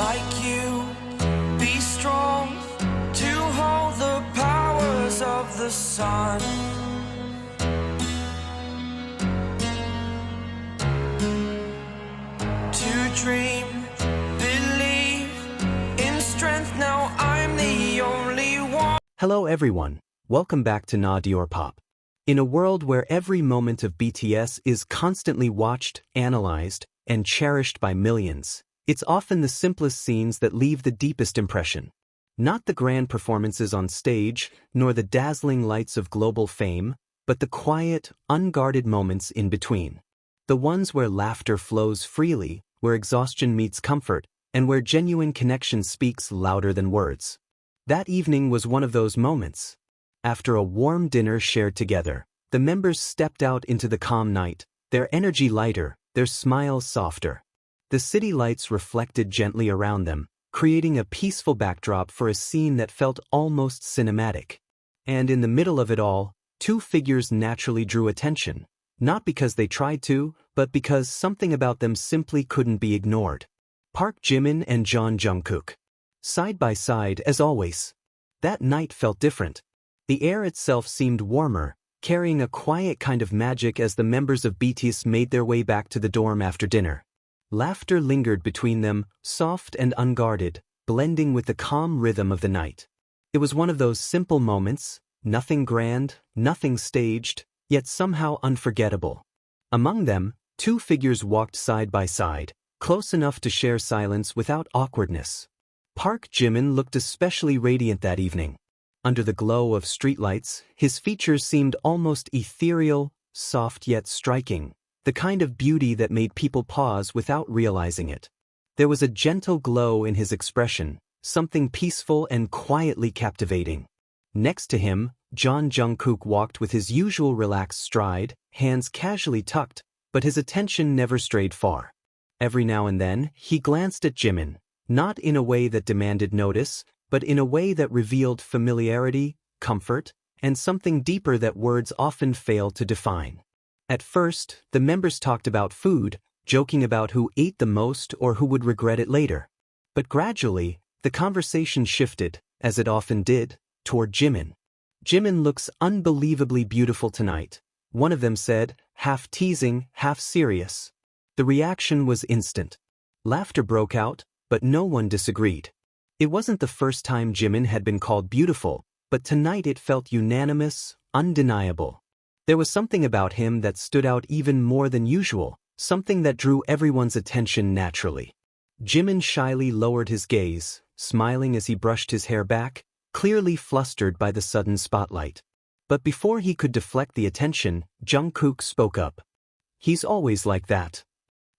like you. Be strong to hold the powers of the sun. To dream, believe in strength. Now I'm the only one. Hello everyone, welcome back to Na Dior Pop. In a world where every moment of BTS is constantly watched, analyzed, and cherished by millions, it's often the simplest scenes that leave the deepest impression. Not the grand performances on stage, nor the dazzling lights of global fame, but the quiet, unguarded moments in between. The ones where laughter flows freely, where exhaustion meets comfort, and where genuine connection speaks louder than words. That evening was one of those moments. After a warm dinner shared together, the members stepped out into the calm night, their energy lighter, their smiles softer. The city lights reflected gently around them, creating a peaceful backdrop for a scene that felt almost cinematic. And in the middle of it all, two figures naturally drew attention, not because they tried to, but because something about them simply couldn't be ignored. Park Jimin and Jeon Jungkook. Side by side as always. That night felt different. The air itself seemed warmer, carrying a quiet kind of magic as the members of BTS made their way back to the dorm after dinner. Laughter lingered between them, soft and unguarded, blending with the calm rhythm of the night. It was one of those simple moments, nothing grand, nothing staged, yet somehow unforgettable. Among them, two figures walked side by side, close enough to share silence without awkwardness. Park Jimin looked especially radiant that evening. Under the glow of streetlights, his features seemed almost ethereal, soft yet striking, the kind of beauty that made people pause without realizing it. There was a gentle glow in his expression, something peaceful and quietly captivating. Next to him, Jeon Jungkook walked with his usual relaxed stride, hands casually tucked, but his attention never strayed far. Every now and then, he glanced at Jimin, not in a way that demanded notice, but in a way that revealed familiarity, comfort, and something deeper that words often fail to define. At first, the members talked about food, joking about who ate the most or who would regret it later. But gradually, the conversation shifted, as it often did, toward Jimin. "Jimin looks unbelievably beautiful tonight," one of them said, half teasing, half serious. The reaction was instant. Laughter broke out, but no one disagreed. It wasn't the first time Jimin had been called beautiful, but tonight it felt unanimous, undeniable. There was something about him that stood out even more than usual, something that drew everyone's attention naturally. Jimin shyly lowered his gaze, smiling as he brushed his hair back, clearly flustered by the sudden spotlight. But before he could deflect the attention, Jungkook spoke up. "He's always like that."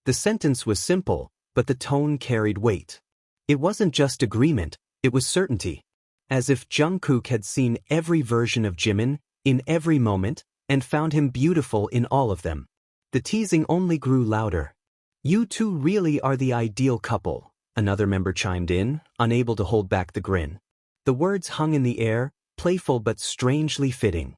The sentence was simple, but the tone carried weight. It wasn't just agreement, it was certainty. As if Jungkook had seen every version of Jimin, in every moment, and found him beautiful in all of them. The teasing only grew louder. "You two really are the ideal couple," another member chimed in, unable to hold back the grin. The words hung in the air, playful but strangely fitting.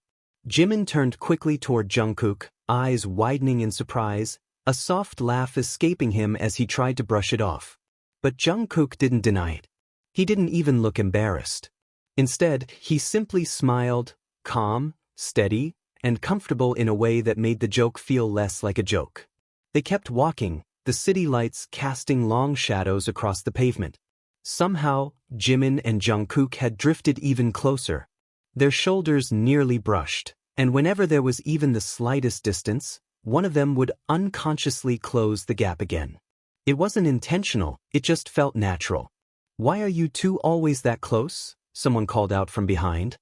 Jimin turned quickly toward Jungkook, eyes widening in surprise, a soft laugh escaping him as he tried to brush it off. But Jungkook didn't deny it. He didn't even look embarrassed. Instead, he simply smiled, calm, steady, and comfortable in a way that made the joke feel less like a joke. They kept walking, the city lights casting long shadows across the pavement. Somehow, Jimin and Jungkook had drifted even closer. Their shoulders nearly brushed, and whenever there was even the slightest distance, one of them would unconsciously close the gap again. It wasn't intentional, it just felt natural. "Why are you two always that close?" someone called out from behind.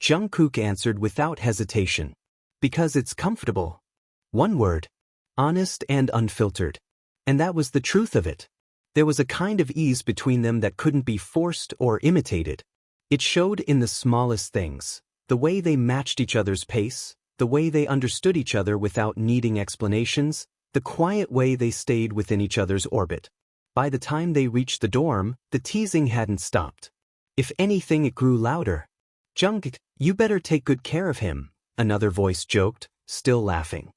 Jungkook answered without hesitation. "Because it's comfortable." One word. Honest and unfiltered. And that was the truth of it. There was a kind of ease between them that couldn't be forced or imitated. It showed in the smallest things, the way they matched each other's pace, the way they understood each other without needing explanations, the quiet way they stayed within each other's orbit. By the time they reached the dorm, the teasing hadn't stopped. If anything, it grew louder. "Jungkook, you better take good care of him," another voice joked, still laughing.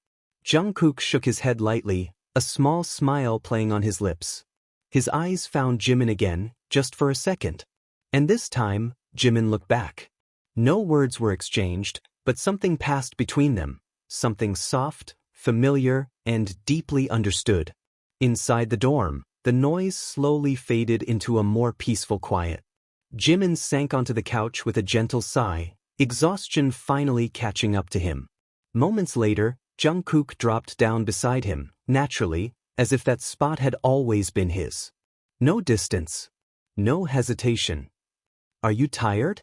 Jungkook shook his head lightly, a small smile playing on his lips. His eyes found Jimin again, just for a second. And this time, Jimin looked back. No words were exchanged, but something passed between them, something soft, familiar, and deeply understood. Inside the dorm, the noise slowly faded into a more peaceful quiet. Jimin sank onto the couch with a gentle sigh, exhaustion finally catching up to him. Moments later, Jungkook dropped down beside him, naturally, as if that spot had always been his. No distance. No hesitation. "Are you tired?"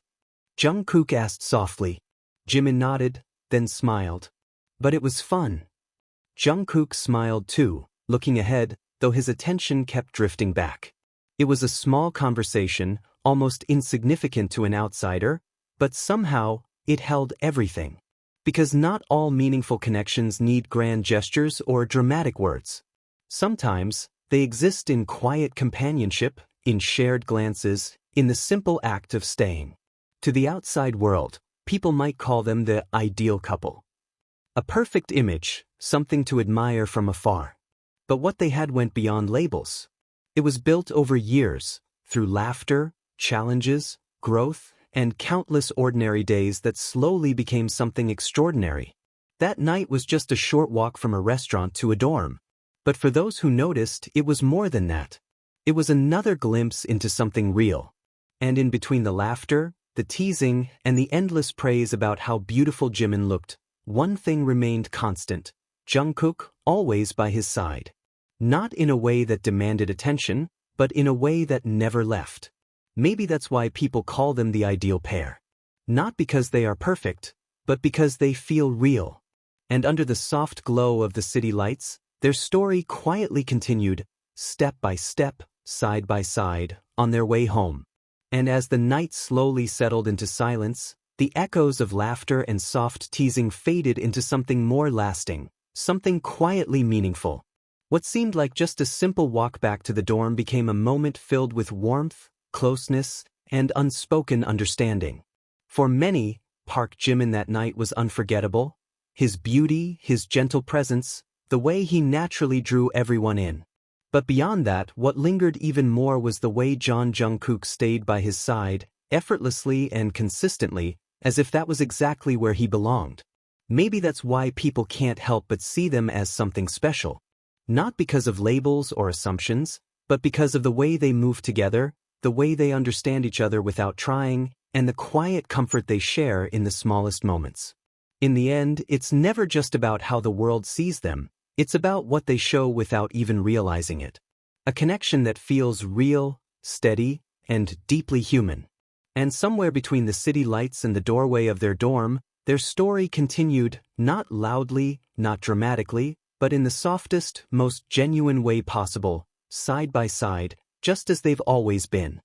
Jungkook asked softly. Jimin nodded, then smiled. "But it was fun." Jungkook smiled too, looking ahead, though his attention kept drifting back. It was a small conversation, almost insignificant to an outsider, but somehow, it held everything. Because not all meaningful connections need grand gestures or dramatic words. Sometimes, they exist in quiet companionship, in shared glances, in the simple act of staying. To the outside world, people might call them the ideal couple. A perfect image, something to admire from afar. But what they had went beyond labels. It was built over years, through laughter, challenges, growth, and countless ordinary days that slowly became something extraordinary. That night was just a short walk from a restaurant to a dorm. But for those who noticed, it was more than that. It was another glimpse into something real. And in between the laughter, the teasing, and the endless praise about how beautiful Jimin looked, one thing remained constant: Jungkook, always by his side. Not in a way that demanded attention, but in a way that never left. Maybe that's why people call them the ideal pair. Not because they are perfect, but because they feel real. And under the soft glow of the city lights, their story quietly continued, step by step, side by side, on their way home. And as the night slowly settled into silence, the echoes of laughter and soft teasing faded into something more lasting, something quietly meaningful. What seemed like just a simple walk back to the dorm became a moment filled with warmth, closeness, and unspoken understanding. For many, Park Jimin that night was unforgettable. His beauty, his gentle presence, the way he naturally drew everyone in. But beyond that, what lingered even more was the way Jeon Jungkook stayed by his side, effortlessly and consistently, as if that was exactly where he belonged. Maybe that's why people can't help but see them as something special. Not because of labels or assumptions, but because of the way they move together, the way they understand each other without trying, and the quiet comfort they share in the smallest moments. In the end, it's never just about how the world sees them, it's about what they show without even realizing it. A connection that feels real, steady, and deeply human. And somewhere between the city lights and the doorway of their dorm, their story continued, not loudly, not dramatically, but in the softest, most genuine way possible, side by side, just as they've always been.